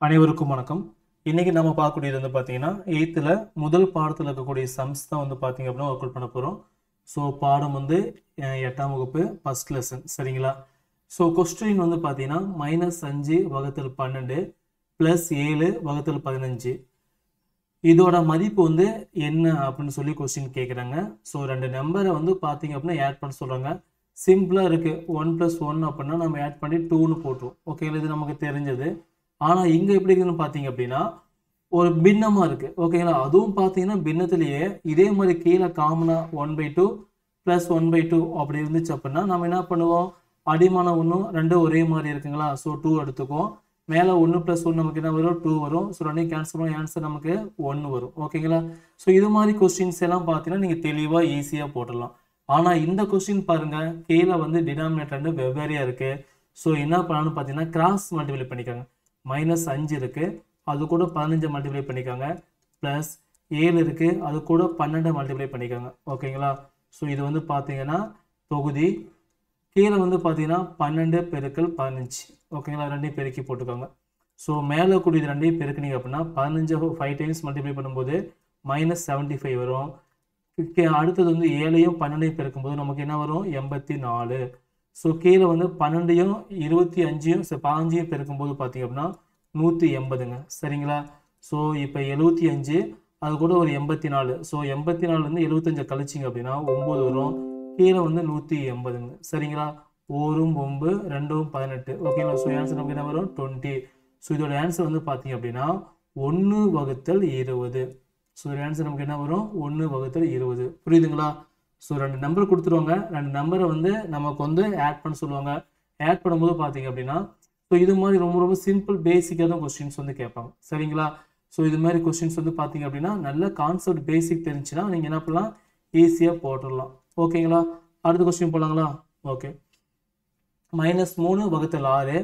அனைவருக்கும் வணக்கம். இன்னைக்கு நம்ம பார்க்கக்கூடியது வந்து பார்த்தீங்கன்னா, 8th முதல் பாடத்துல இருக்கக்கூடிய சம்ஸ் தான் வந்து பார்த்தீங்க அப்படின்னா ஒர்க் அவுட் பண்ண போறோம். ஸோ பாடம் வந்து 8ஆம் வகுப்பு ஃபர்ஸ்ட் லெசன் சரிங்களா? ஸோ கொஸ்டின் வந்து பார்த்தீங்கன்னா -5/12 + 7/15 இதோட மதிப்பு வந்து என்ன அப்படின்னு சொல்லி கொஸ்டின் கேட்குறாங்க. ஸோ ரெண்டு நம்பரை வந்து பார்த்தீங்க அப்படின்னா ஆட் பண்ண சொல்றாங்க. சிம்பிளா இருக்கு. 1 + 1 அப்படின்னா நம்ம ஆட் பண்ணி 2ன்னு போட்டுரும். ஓகேங்களா? இது நமக்கு தெரிஞ்சது. ஆனா இங்க எப்படி இருக்குன்னு பாத்தீங்க அப்படின்னா ஒரு பின்னமா இருக்கு. ஓகேங்களா? அதுவும் பாத்தீங்கன்னா பின்னத்திலேயே இதே மாதிரி கீழே காமனா 1/2 + 1/2 அப்படி இருந்துச்சு அப்படின்னா நம்ம என்ன பண்ணுவோம்? அடிமான ஒன்றும் ரெண்டும் ஒரே மாதிரி இருக்குங்களா? ஸோ 2 எடுத்துக்குவோம். மேலே 1 + 1 நமக்கு என்ன வரும்? 2 வரும். ஸோ ரெண்டையும் கேன்சல் பண்ண ஆன்சர் நமக்கு 1 வரும். ஓகேங்களா? ஸோ இது மாதிரி கொஸ்டின்ஸ் எல்லாம் பார்த்தீங்கன்னா நீங்க தெளிவா ஈஸியா போட்டுடலாம். ஆனா இந்த கொஸ்டின் பாருங்க, கீழே வந்து டினாமினேட்டர் ரெண்டு வெவ்வேறையா இருக்கு. ஸோ என்ன பண்ணலாம்னு பார்த்தீங்கன்னா கிராஸ் மல்டிப்ளை பண்ணிக்கோங்க. -5 இருக்கு, அது கூட 15 மல்டிப்ளை பண்ணிக்கோங்க. ப்ளஸ் 7 இருக்கு, அது கூட 12 மல்டிப்ளை பண்ணிக்கோங்க. ஓகேங்களா? ஸோ இது வந்து பார்த்தீங்கன்னா தொகுதி. கீழே வந்து பார்த்தீங்கன்னா 12 × 15. ஓகேங்களா? ரெண்டையும் பெருக்கி போட்டுக்கோங்க. ஸோ மேலே கூடியது ரெண்டையும் பெருக்கினீங்க அப்படின்னா 15 5 டைம்ஸ் மல்டிப்ளை பண்ணும்போது -75 வரும். அடுத்தது வந்து 7ஐயும் 12ஐயும் பெருக்கும்போது நமக்கு என்ன வரும்? 84. ஸோ கீழே வந்து 12ஐயும் 25ஐயும் 15ஐயும் பெருக்கும்போது பார்த்தீங்க அப்படின்னா 180ங்க. சரிங்களா? ஸோ இப்போ 75 அது கூட ஒரு 84. ஸோ 84லேருந்து 75 கழிச்சிங்க அப்படின்னா 9 வரும். கீழே வந்து 180ங்க. சரிங்களா? 1 9 2 18. ஓகேங்களா? ஸோ ஆன்சர் நமக்கு என்ன வரும்? 20. ஸோ இதோட ஆன்சர் வந்து பார்த்தீங்க அப்படின்னா 1/20. ஸோ ஆன்சர் நமக்கு என்ன வரும்? 1/20. புரியுதுங்களா? ஸோ ரெண்டு நம்பர் கொடுத்துருவாங்க. ரெண்டு நம்பரை வந்து நமக்கு வந்து ஆட் பண்ண சொல்லுவாங்க. ஆட் பண்ணும்போது பார்த்தீங்க அப்படின்னா ஸோ இது மாதிரி ரொம்ப ரொம்ப சிம்பிள் பேசிக்காக தான் கொஸ்டின்ஸ் வந்து கேட்பாங்க. சரிங்களா? ஸோ இது மாதிரி கொஸ்டின்ஸ் வந்து பார்த்தீங்க அப்படின்னா நல்ல கான்செப்ட் பேசிக் தெரிஞ்சுன்னா நீங்கள் என்ன பண்ணலாம்? ஈஸியாக போட்டுடலாம். ஓகேங்களா? அடுத்த கொஸ்டின் போகலாங்களா? ஓகே. -3/6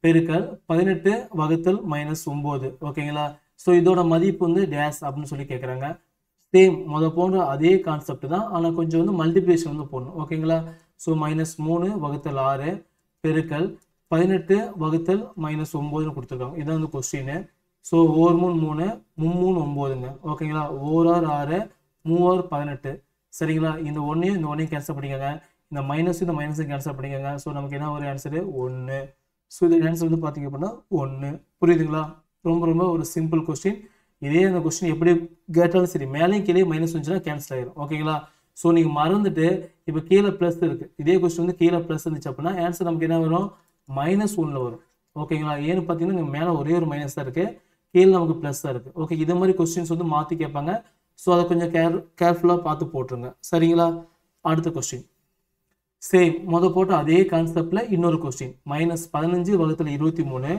பெருக்கல் 18/-9. ஓகேங்களா? ஸோ இதோட மதிப்பு வந்து டேஷ் அப்படின்னு சொல்லி கேட்குறாங்க. சேம் போன்ற அதே கான்செப்ட் தான், ஆனால் கொஞ்சம் வந்து மல்டிப்ளிகேஷன் வந்து போடணும். ஓகேங்களா? ஸோ -3/6 பெருக்கல் 18/-9 கொடுத்துருக்காங்க. இதான் வந்து கொஸ்டின். ஸோ 1 3 3 9ங்க. ஓகேங்களா? 1 6 3 18. சரிங்களா? இந்த ஒன்னையும் கேன்சல் பண்ணிக்கோங்க. இந்த மைனஸும் கேன்சல் பண்ணிக்கோங்க. ஸோ நமக்கு என்ன ஒரு ஆன்சரு? 1. ஸோ இது ஆன்சர் வந்து பார்த்தீங்க அப்படின்னா 1. புரியுதுங்களா? ரொம்ப ரொம்ப ஒரு சிம்பிள் கொஸ்டின். இதே அந்த கொஸ்டின் எப்படி கேட்டாலும் சரி, மேலேயும் கீழே மைனஸ் வந்துச்சுன்னா கேன்சல் ஆயிடும். ஓகேங்களா? ஸோ நீங்கள் மறந்துட்டு இப்போ கீழே ப்ளஸ் இருக்கு, இதே கொஸ்டின் வந்து கீழே ப்ளஸ் இருந்துச்சு அப்படின்னா ஆன்சர் நமக்கு என்ன வரும்? -1 வரும். ஓகேங்களா? ஏன்னு பார்த்தீங்கன்னா மேலே ஒரே ஒரு மைனஸ் தான் இருக்கு, கீழே நமக்கு ப்ளஸ் தான் இருக்கு. ஓகே, இது மாதிரி கொஸ்டின்ஸ் வந்து மாற்றி கேட்பாங்க. ஸோ அதை கொஞ்சம் கேர்ஃபுல்லாக பார்த்து போட்டுருங்க. சரிங்களா? அடுத்த கொஸ்டின் சேம் போட்ட அதே கான்செப்ட்ல இன்னொரு கொஸ்டின். -15/23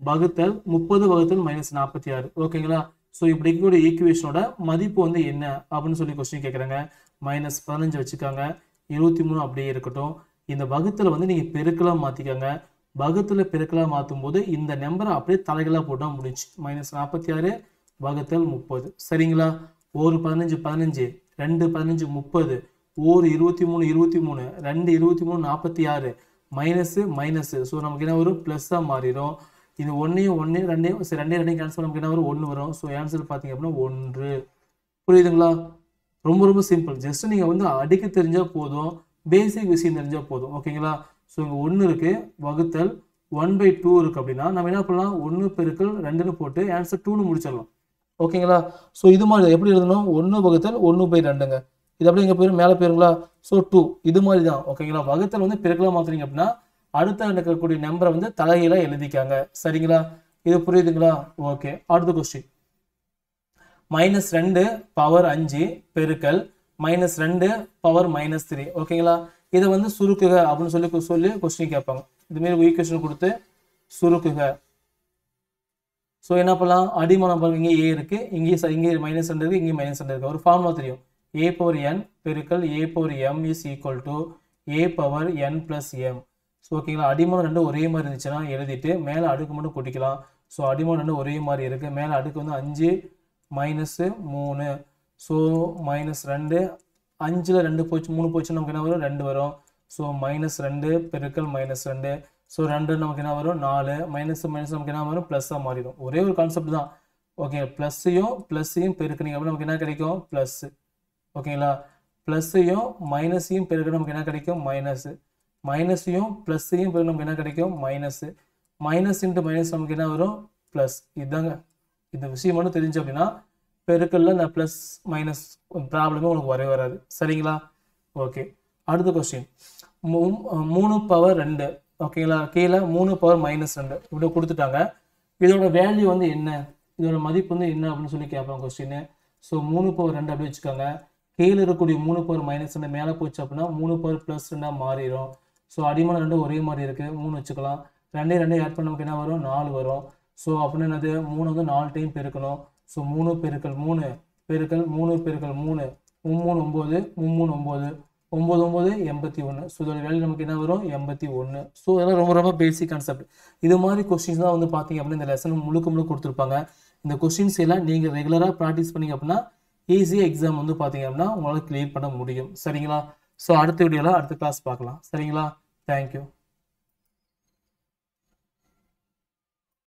வகுத்தல் 30/-46. ஓகேங்களா? ஸோ இப்படி இருக்கக்கூடிய ஈக்குவேஷனோட மதிப்பு வந்து என்ன அப்படின்னு சொல்லி கொஸ்டின் கேட்குறாங்க. -15 வச்சுக்காங்க, 23 அப்படியே இருக்கட்டும். இந்த வகுத்துல வந்து நீங்க பெருக்கலா மாத்திக்கோங்க. வகுத்துல பெருக்கலா மாற்றும் போது இந்த நம்பரை அப்படியே தலைகளா போட்டா முடிஞ்சு. -46 வகுத்தல் 30. சரிங்களா? ஒரு 15 15, 2 15 30, ஒரு 23 23, 2 23 46, மைனஸ். ஸோ நமக்கு என்ன வரும்? ப்ளஸ்ஸாக மாறிடும். இது ரெண்டையும் கேன்சல் நமக்கு என்ன வரும்? 1 வரும். ஸோ ஆன்சர் பார்த்தீங்க அப்படின்னா 1. புரியுதுங்களா? ரொம்ப ரொம்ப சிம்பிள். ஜஸ்ட் நீங்கள் வந்து அடிக்க தெரிஞ்சால் போதும், பேசிக் விஷயம் தெரிஞ்சால் போதும். ஓகேங்களா? ஸோ இங்கே 1 இருக்கு, வகுத்தல் 1/2 இருக்கு அப்படின்னா நம்ம என்ன பண்ணலாம்? 1 பெருக்கல் 2ன்னு போட்டு ஆன்சர் 2ன்னு முடிச்சிடலாம். ஓகேங்களா? ஸோ இது மாதிரி எப்படி எழுதணும்? 1 வகுத்தல் 1/2ங்க. இது அப்படியே எங்கே போயிடும்? மேலே போயிருங்களா? ஸோ 2 இது மாதிரி தான். ஓகேங்களா? வகுத்தல் வந்து பெருக்கலா மாத்துறீங்க அப்படின்னா அடுத்த இருக்கக்கூடிய நம்பரை வந்து தலைகீழா எழுதிக்காங்க. சரிங்களா? இது புரியுதுங்களா? ஓகே. அடுத்த கொஸ்டின். -2 பவர் 5 பெருக்கல் -2 பவர் -3. ஓகேங்களா? இதை வந்து சுருக்குக அப்படின்னு சொல்லி கொஸ்டின் கேட்பாங்க. இது மாதிரி ஈக்குவேஷன் கொடுத்து சுருக்குக. ஸோ என்ன பண்ணலாம்? அடிமானம் பாருங்க, இங்கே ஏ இருக்கு, இங்கே -2 இருக்கு, இங்கே -2 இருக்கு. ஒரு ஃபார்முலா தெரியும். a/n பெருக்கல் a/m is equal to a/n + m. So ஓகேங்களா? அடிமானம் ரெண்டும் ஒரே மாதிரி இருந்துச்சுன்னா எழுதிட்டு மேலே அடுக்கு மட்டும் கூட்டிக்கலாம். ஸோ அடிமானம் ரெண்டும் ஒரே மாதிரி இருக்கு. மேலே அடுக்கு வந்து 5 -3. ஸோ -2, 5ல் 2 போச்சு, 3 போச்சு, நமக்கு என்ன வரும்? 2 வரும். ஸோ -2 பெருக்கல் -2 ஸோ 2 நமக்கு என்ன வரும் 4 மைனஸ் மைனஸ் நமக்கு என்ன வரும் ப்ளஸ்ஸாக மாறிடும். ஒரே ஒரு கான்செப்ட் தான். ஓகே, ப்ளஸ்ஸையும் பெருக்குனீங்க அப்படின்னா நமக்கு என்ன கிடைக்கும் ப்ளஸ். ஓகேங்களா, ப்ளஸ்ஸையும் மைனஸையும் பெருக்க நமக்கு என்ன கிடைக்கும் மைனஸ். மைனஸையும் ப்ளஸ்ஸையும் பெருக்க நமக்கு என்ன கிடைக்கும் மைனஸ். மைனஸ் இன்ட்டு மைனஸ் நமக்கு என்ன வரும் ப்ளஸ். இதுதாங்க இந்த விஷயம் மட்டும் தெரிஞ்சு அப்படின்னா பெருக்கல்ல இந்த ப்ளஸ் மைனஸ் ப்ராப்ளமே உங்களுக்கு வரவே வராது. சரிங்களா? ஓகே, அடுத்த கொஸ்டின் 3 பவர் 2. ஓகேங்களா, கீழே 3 பவர் மைனஸ் 2 இப்படி கொடுத்துட்டாங்க. இதோட வேல்யூ வந்து என்ன, இதோட மதிப்பு வந்து என்ன அப்படின்னு சொல்லி கேட்பாங்க கொஸ்டின். ஸோ 3 பவர் 2 அப்படி வச்சுக்கோங்க. கீழே இருக்கக்கூடிய 3 பவர் மைனஸ் 2 மேலே போச்சு அப்படின்னா 3 பவர் ப்ளஸ் 2 மாறிடும். ஸோ அடிமான 2 ஒரே மாதிரி இருக்குது, 3 வச்சுக்கலாம். 2 2 ஆட் பண்ண நமக்கு என்ன வரும் 4 வரும். ஸோ அப்படின்னு என்னது 3 வந்து 4 டைம் பெருக்கணும். ஸோ 3 பெருக்கல் 3 பெருக்கல் 3 பெருக்கல் 3 3 9 3 9 9 9 81. ஸோ இதோட வேல்யூ நமக்கு என்ன வரும் 81. ஸோ இதெல்லாம் ரொம்ப ரொம்ப பேசிக் கான்செப்ட். இது மாதிரி கொஸ்டின்ஸ் தான் வந்து பார்த்தீங்க அப்படின்னா இந்த லெசன் முழுக்க கொடுத்துருப்பாங்க. இந்த கொஸ்டின்ஸ் எல்லாம் நீங்கள் ரெகுலராக ப்ராக்டிஸ் பண்ணிங்க அப்படின்னா ஈஸியாக எக்ஸாம் வந்து பார்த்தீங்க அப்படின்னா உங்களால் கிளியர் பண்ண முடியும். சரிங்களா? ஸோ அடுத்த வீடியோவில் அடுத்த கிளாஸ் பார்க்கலாம். சரிங்களா? தேங்க்யூ.